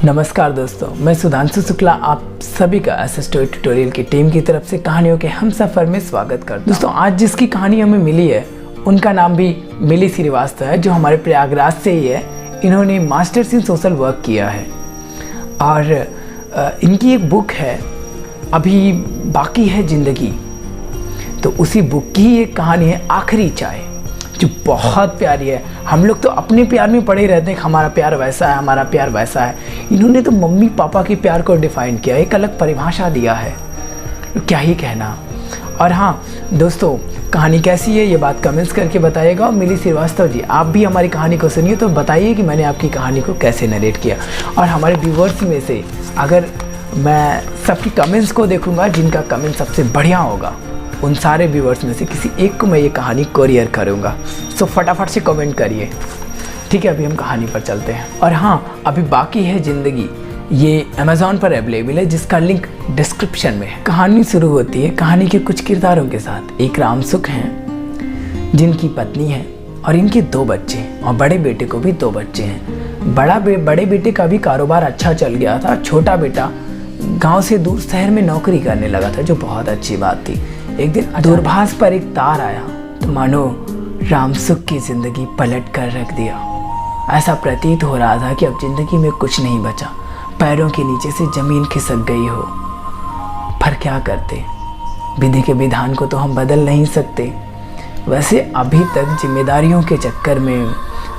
नमस्कार दोस्तों, मैं सुधांशु शुक्ला आप सभी का एसएस ट्यूटोरियल की टीम की तरफ से कहानियों के हम सफ़र में स्वागत करता हूं। दोस्तों, आज जिसकी कहानी हमें मिली है उनका नाम भी मिली श्रीवास्तव है, जो हमारे प्रयागराज से ही है। इन्होंने मास्टर्स इन सोशल वर्क किया है और इनकी एक बुक है अभी बाकी है ज़िंदगी। तो उसी बुक की एक कहानी है आखिरी चाय, जो बहुत प्यारी है। हम लोग तो अपने प्यार में पड़े रहते हैं, हमारा प्यार वैसा है, हमारा प्यार वैसा है। इन्होंने तो मम्मी पापा के प्यार को डिफ़ाइन किया, एक अलग परिभाषा दिया है, क्या ही कहना। और हाँ दोस्तों, कहानी कैसी है ये बात कमेंट्स करके बताइएगा। और मिली श्रीवास्तव जी, आप भी हमारी कहानी को सुनिए तो बताइए कि मैंने आपकी कहानी को कैसे नरेट किया। और हमारे व्यूवर्स में से अगर मैं सबकी कमेंट्स को देखूँगा, जिनका कमेंट सबसे बढ़िया होगा उन सारे व्यूवर्स में से किसी एक को मैं ये कहानी कोरियर करूँगा। सो फटाफट से कमेंट करिए, ठीक है। अभी हम कहानी पर चलते हैं। और हाँ, अभी बाकी है ज़िंदगी, ये अमेज़ॉन पर अवेलेबल है, जिसका लिंक डिस्क्रिप्शन में है। कहानी शुरू होती है कहानी के कुछ किरदारों के साथ। एक रामसुख हैं जिनकी पत्नी है और इनके 2 बच्चे हैं, और बड़े बेटे को भी 2 बच्चे हैं। बड़े बेटे का भी कारोबार अच्छा चल गया था। छोटा बेटा गाँव से दूर शहर में नौकरी करने लगा था, जो बहुत अच्छी बात थी। एक दिन दूरभाष पर एक तार आया तो मानो रामसुख की जिंदगी पलट कर रख दिया। ऐसा प्रतीत हो रहा था कि अब जिंदगी में कुछ नहीं बचा, पैरों के नीचे से जमीन खिसक गई हो। पर क्या करते, विधि के विधान को तो हम बदल नहीं सकते। वैसे अभी तक जिम्मेदारियों के चक्कर में,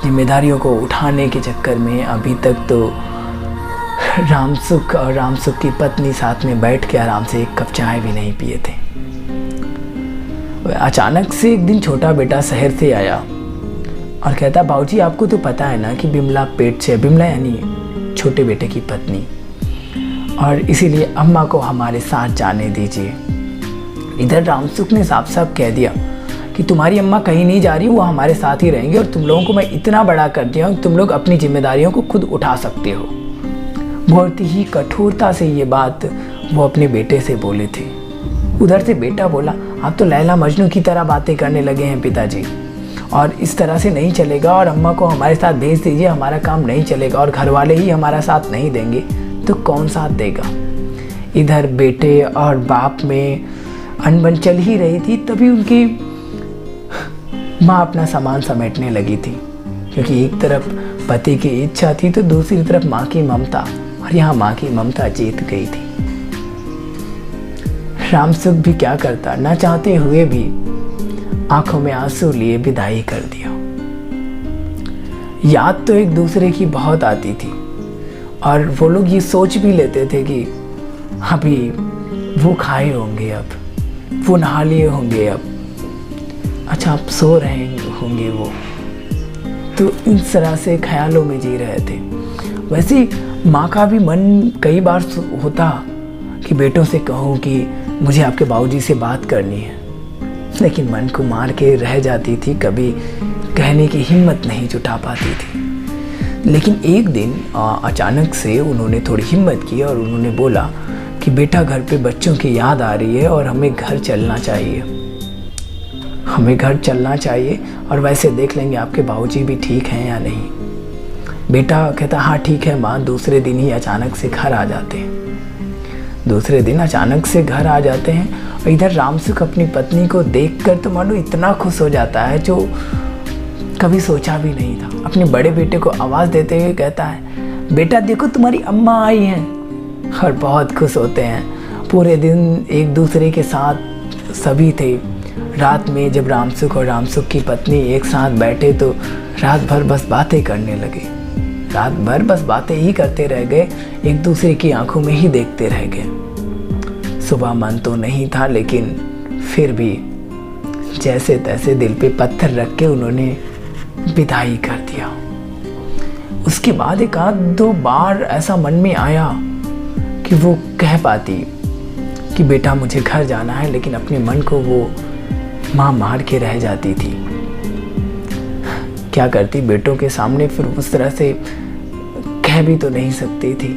जिम्मेदारियों को उठाने के चक्कर में अभी तक तो रामसुख और रामसुख की पत्नी साथ में बैठ के आराम से एक कप चाय भी नहीं पिए थे। अचानक से एक दिन छोटा बेटा शहर से आया और कहता, बाबूजी आपको तो पता है ना कि बिमला पेट से, बिमला यानी छोटे बेटे की पत्नी, और इसीलिए अम्मा को हमारे साथ जाने दीजिए। इधर रामसुख ने साफ साफ कह दिया कि तुम्हारी अम्मा कहीं नहीं जा रही, वो हमारे साथ ही रहेंगे, और तुम लोगों को मैं इतना बड़ा कर दिया हूँ कि तुम लोग अपनी जिम्मेदारियों को खुद उठा सकते हो। बहुत ही कठोरता से ये बात वो अपने बेटे से बोले थे। उधर से बेटा बोला, आप तो लैला मजनू की तरह बातें करने लगे हैं पिताजी, और इस तरह से नहीं चलेगा, और अम्मा को हमारे साथ भेज दीजिए, हमारा काम नहीं चलेगा, और घर वाले ही हमारा साथ नहीं देंगे तो कौन साथ देगा। इधर बेटे और बाप में अनबन चल ही रही थी। तभी उनकी माँ अपना सामान समेटने लगी थी, क्योंकि एक तरफ पति की इच्छा थी तो दूसरी तरफ माँ की ममता, और यहाँ माँ की ममता जीत गई थी। रामसुख भी क्या करता, न चाहते हुए भी आंखों में आंसू लिए विदाई कर दिया। याद तो एक दूसरे की बहुत आती थी, और वो लोग ये सोच भी लेते थे कि अभी वो खाए होंगे, अब वो नहा लिए होंगे, अब अच्छा अब सो रहे होंगे वो। तो इस तरह से ख्यालों में जी रहे थे। वैसे माँ का भी मन कई बार होता कि बेटों से कहूँ कि मुझे आपके बाबूजी से बात करनी है, लेकिन मन को मार के रह जाती थी, कभी कहने की हिम्मत नहीं जुटा पाती थी। लेकिन एक दिन अचानक से उन्होंने थोड़ी हिम्मत की और उन्होंने बोला कि बेटा, घर पे बच्चों की याद आ रही है और हमें घर चलना चाहिए, हमें घर चलना चाहिए, और वैसे देख लेंगे आपके बाबूजी भी ठीक हैं या नहीं। बेटा कहता, हाँ ठीक है माँ। दूसरे दिन ही अचानक से घर आ जाते हैं, दूसरे दिन अचानक से घर आ जाते हैं। और इधर रामसुख अपनी पत्नी को देखकर तो मानो इतना खुश हो जाता है, जो कभी सोचा भी नहीं था। अपने बड़े बेटे को आवाज़ देते हुए कहता है, बेटा देखो तुम्हारी अम्मा आई हैं। और बहुत खुश होते हैं। पूरे दिन एक दूसरे के साथ सभी थे। रात में जब रामसुख और रामसुख की पत्नी एक साथ बैठे तो रात भर बस बातें करने लगे। रात भर बस बातें ही करते रह गए, एक दूसरे की आंखों में ही देखते रह गए। सुबह मन तो नहीं था, लेकिन फिर भी जैसे तैसे दिल पे पत्थर रख के उन्होंने विदाई कर दिया। उसके बाद 1-2 बार ऐसा मन में आया कि वो कह पाती कि बेटा मुझे घर जाना है, लेकिन अपने मन को वो माँ मार के रह जाती थी। क्या करती, बेटों के सामने फिर उस तरह से कह भी तो नहीं सकती थी।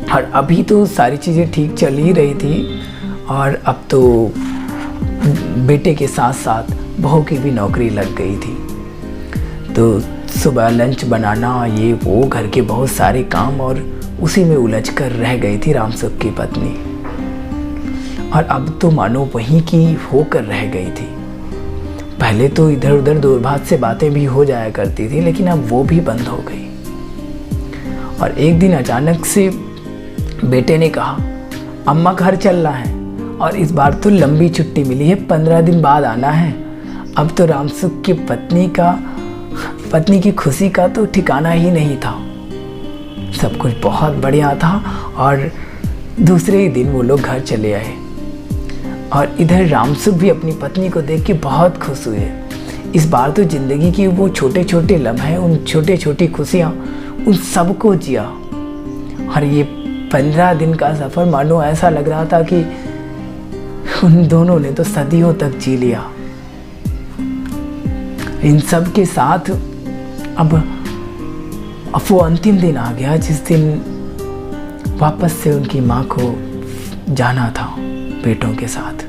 और अभी तो सारी चीज़ें ठीक चल ही रही थी, और अब तो बेटे के साथ साथ बहू की भी नौकरी लग गई थी। तो सुबह लंच बनाना, ये वो घर के बहुत सारे काम, और उसी में उलझ कर रह गई थी रामसुख की पत्नी। और अब तो मानो वहीं की होकर रह गई थी। पहले तो इधर उधर दूरभाष से बातें भी हो जाया करती थी, लेकिन अब वो भी बंद हो गई। और एक दिन अचानक से बेटे ने कहा, अम्मा घर चलना है, और इस बार तो लंबी छुट्टी मिली है, 15 दिन बाद आना है। अब तो रामसुख की पत्नी की खुशी का तो ठिकाना ही नहीं था। सब कुछ बहुत बढ़िया था, और दूसरे ही दिन वो लोग घर चले आए। और इधर रामसुख भी अपनी पत्नी को देख के बहुत खुश हुए। इस बार तो ज़िंदगी की वो छोटे छोटे लम्हे, उन छोटे छोटी खुशियाँ, उन सबको जिया। और ये 15 दिन का सफ़र मानो ऐसा लग रहा था कि उन दोनों ने तो सदियों तक जी लिया। इन सब के साथ अब वो अंतिम दिन आ गया, जिस दिन वापस से उनकी माँ को जाना था बेटों के साथ।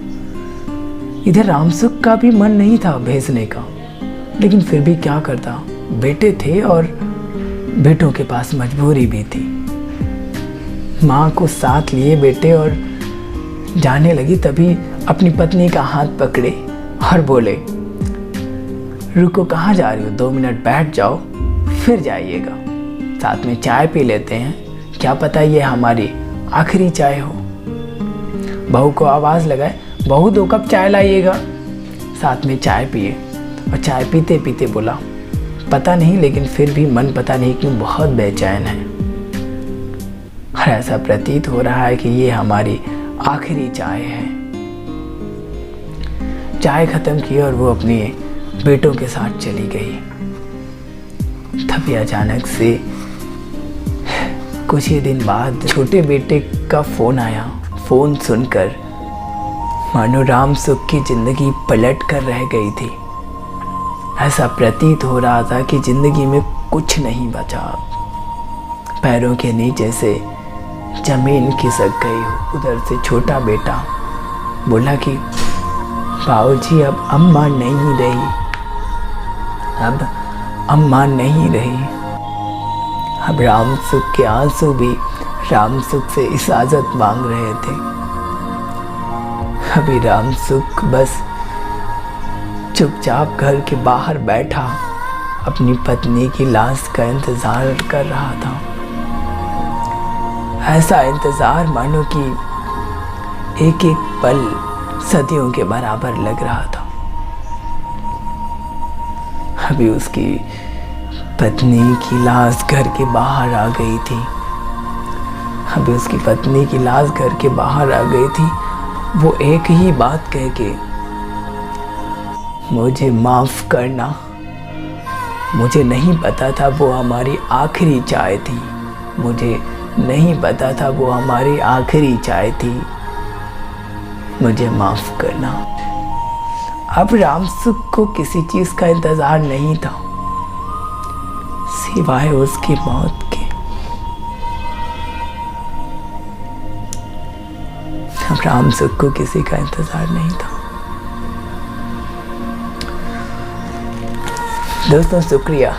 इधर रामसुख का भी मन नहीं था भेजने का, लेकिन फिर भी क्या करता, बेटे थे और बेटों के पास मजबूरी भी थी। माँ को साथ लिए बेटे और जाने लगी, तभी अपनी पत्नी का हाथ पकड़े और बोले, रुको, कहाँ जा रही हो, 2 मिनट बैठ जाओ, फिर जाइएगा, साथ में चाय पी लेते हैं, क्या पता ये हमारी आखिरी चाय हो। बहू को आवाज़ लगाए, बहू 2 कप चाय लाइएगा। साथ में चाय पिए, और चाय पीते पीते बोला, पता नहीं, लेकिन फिर भी मन पता नहीं क्यों बहुत बेचैन है, और ऐसा प्रतीत हो रहा है कि ये हमारी आखिरी चाय है। चाय खत्म की और वो अपने बेटों के साथ चली गई। तभी अचानक से कुछ ही दिन बाद छोटे बेटे का फ़ोन आया। फ़ोन सुनकर मानो रामसुख की ज़िंदगी पलट कर रह गई थी। ऐसा प्रतीत हो रहा था कि ज़िंदगी में कुछ नहीं बचा। पैरों के नीचे से ज़मीन खिसक गई। उधर से छोटा बेटा बोला कि बाबूजी, अब अम्मा नहीं रही, अब अम्मा नहीं रही। अब रामसुख के आंसू भी रामसुख से इजाज़त मांग रहे थे। अभी रामसुख बस चुपचाप घर के बाहर बैठा अपनी पत्नी की लाश का इंतज़ार कर रहा था। ऐसा इंतज़ार मानो कि एक एक पल सदियों के बराबर लग रहा था। अभी उसकी पत्नी की लाश घर के बाहर आ गई थी। अभी उसकी पत्नी की लाश घर के बाहर आ गई थी। वो एक ही बात कह के, मुझे माफ़ करना, मुझे नहीं पता था वो हमारी आखिरी चाय थी, मुझे नहीं पता था वो हमारी आखिरी चाय थी, मुझे माफ़ करना। अब रामसुख को किसी चीज़ का इंतज़ार नहीं था सिवाय उसकी मौत के। अब रामसुख को किसी का इंतज़ार नहीं था। दोस्तों शुक्रिया